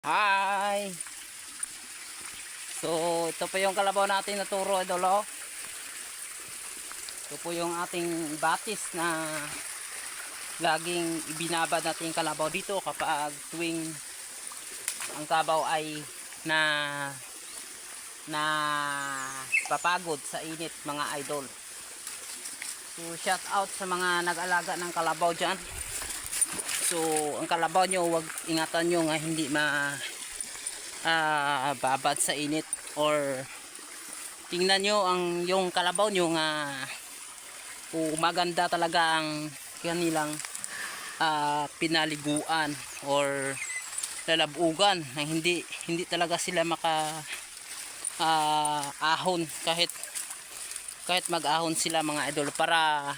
Hi! So, ito po yung kalabaw natin na turo, idol, oh. Ito po yung ating batis na laging ibinabad natin yung kalabaw dito kapag tuwing ang kabaw ay na papagod sa init, mga idol. So, shout out sa mga nag-alaga ng kalabaw dyan. So, ang kalabaw nyo, wag ingatan nyo nga hindi babad sa init, or tingnan nyo yung kalabaw nyo nga maganda talaga ang kanilang pinaliguan or lalabugan na hindi talaga sila ahon kahit mag-ahon sila, mga idol, para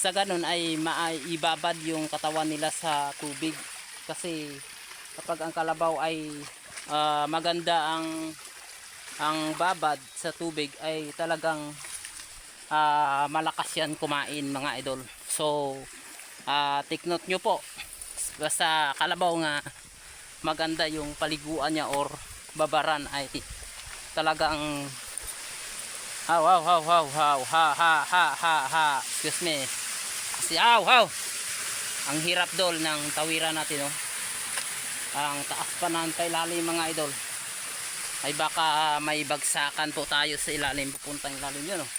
sa ganun ay maibabad yung katawan nila sa tubig. Kasi kapag ang kalabaw ay maganda ang babad sa tubig, ay talagang malakas yan kumain, mga idol. So take note nyo po, basta kalabaw nga maganda yung paliguan niya or babaran, ay talagang excuse me. Kasi ang hirap dol ng tawiran natin, oh. Ang taas pa ng kailalim, mga idol, ay baka may bagsakan po tayo sa ilalim, pupuntang ilalim yun, oh.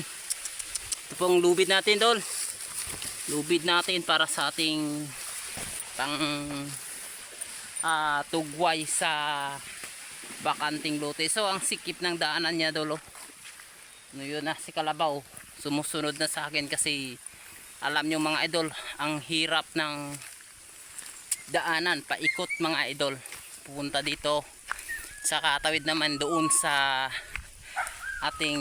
Ito pong lubid natin, dol. Lubid natin para sa ating pang tugway sa bakanting lote. So ang sikip ng daanan niya, dolo, no, yun na si kalabaw sumusunod na sa akin, kasi alam nyo, mga idol, ang hirap ng daanan, paikot, mga idol, pupunta dito sa katawid naman doon sa ating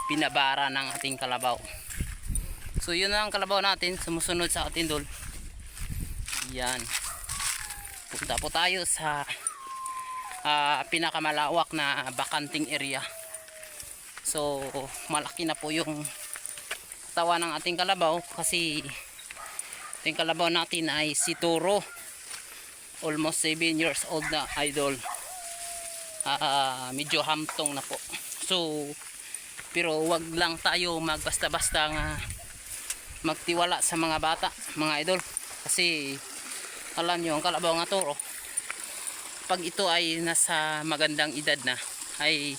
pinabara ng ating kalabaw. So yun na ang kalabaw natin, sumusunod sa atin, dol. Yan, punta po tayo sa pinakamalawak na bakanting area. So malaki na po yung tawa ng ating kalabaw, kasi ating kalabaw natin ay si Toro, almost 7 years old na, idol. Medyo hamtong na po. So pero wag lang tayo magbasta-basta nga magtiwala sa mga bata, mga idol, kasi alam nyo, ang kalabaw nga Toro, pag ito ay nasa magandang edad na, ay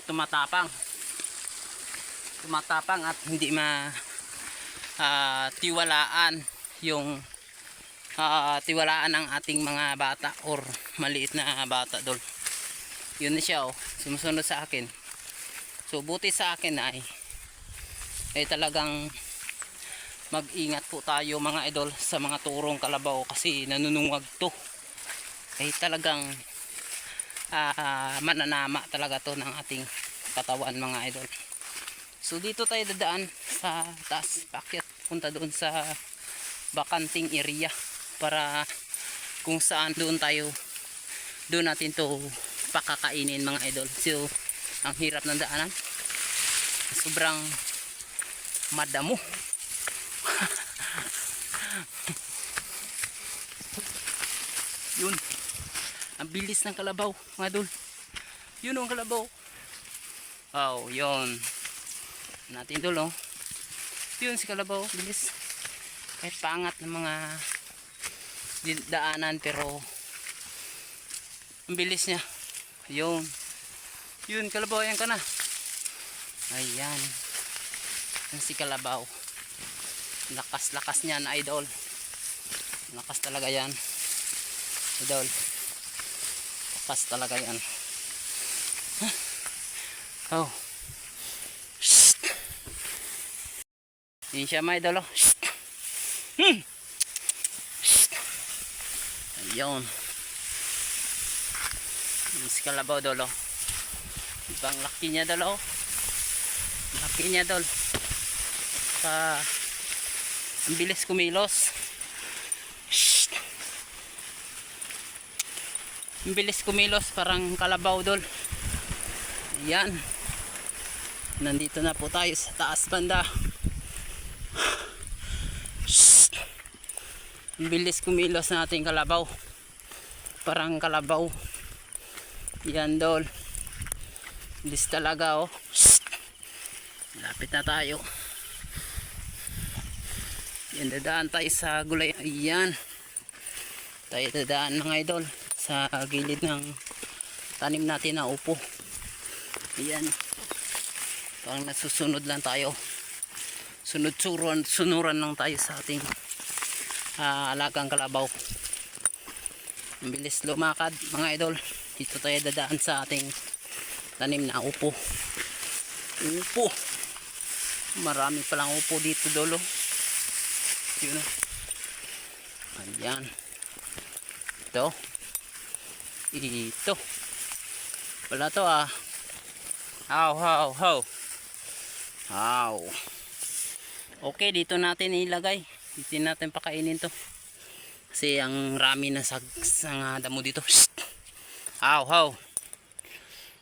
tumatapang at hindi tiwalaan yung tiwalaan ng ating mga bata or maliit na bata, dol. Yun na siya, oh, sumusunod sa akin. So buti sa akin ay talagang mag-ingat po tayo, mga idol, sa mga turong kalabaw, kasi nanunungag to, ay talagang mananama talaga to ng ating katawan, mga idol. So dito tayo dadaan sa taas, pakyat, punta doon sa bakanting area, para kung saan doon natin to pakakainin, mga idol. So ang hirap ng daanan, sobrang madamo. Yun, ang bilis ng kalabaw, mga idol. Yun ang kalabaw. Oh, yun natin, dul, oh. Yun si kalabaw, bilis. Kahit paangat ng mga daanan, pero ang bilis niya. Yun kalabaw, ayan ka na. Ayan, yan si kalabaw. Lakas niyan, idol. Lakas talaga yan, idol. Lakas talaga yan. Oh, yun siya, mga idol, oh. Ayun, yun si kalabaw, dol, oh. Ibang laki niya, dol, oh. Laki niya, dol. Ang bilis kumilos. Ang bilis kumilos, parang kalabaw, dol. Ayan, nandito na po tayo sa taas banda. Ang bilis kumilos na ating kalabaw. Parang kalabaw. Yan dol. Bilis talaga oh. Lapit na tayo. Yan, dadaan tayo sa gulay. Ayan. Tayo dadaan mga idol sa gilid ng tanim natin na upo. Ayan. Parang nasusunod lang tayo. Sunuran lang tayo sa ating alagang kalabaw. Ang bilis lumakad mga idol. Dito tayo dadaan sa ating tanim na upo. Upo. Marami palang upo dito dolo. Yun. Ayan. Ito. Ito. Wala to ah. How. Okay, dito natin ilagay. Dito natin pakainin to. Kasi ang rami na damo dito. How.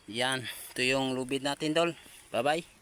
Yan. Ito yung lubid natin dol. Bye bye.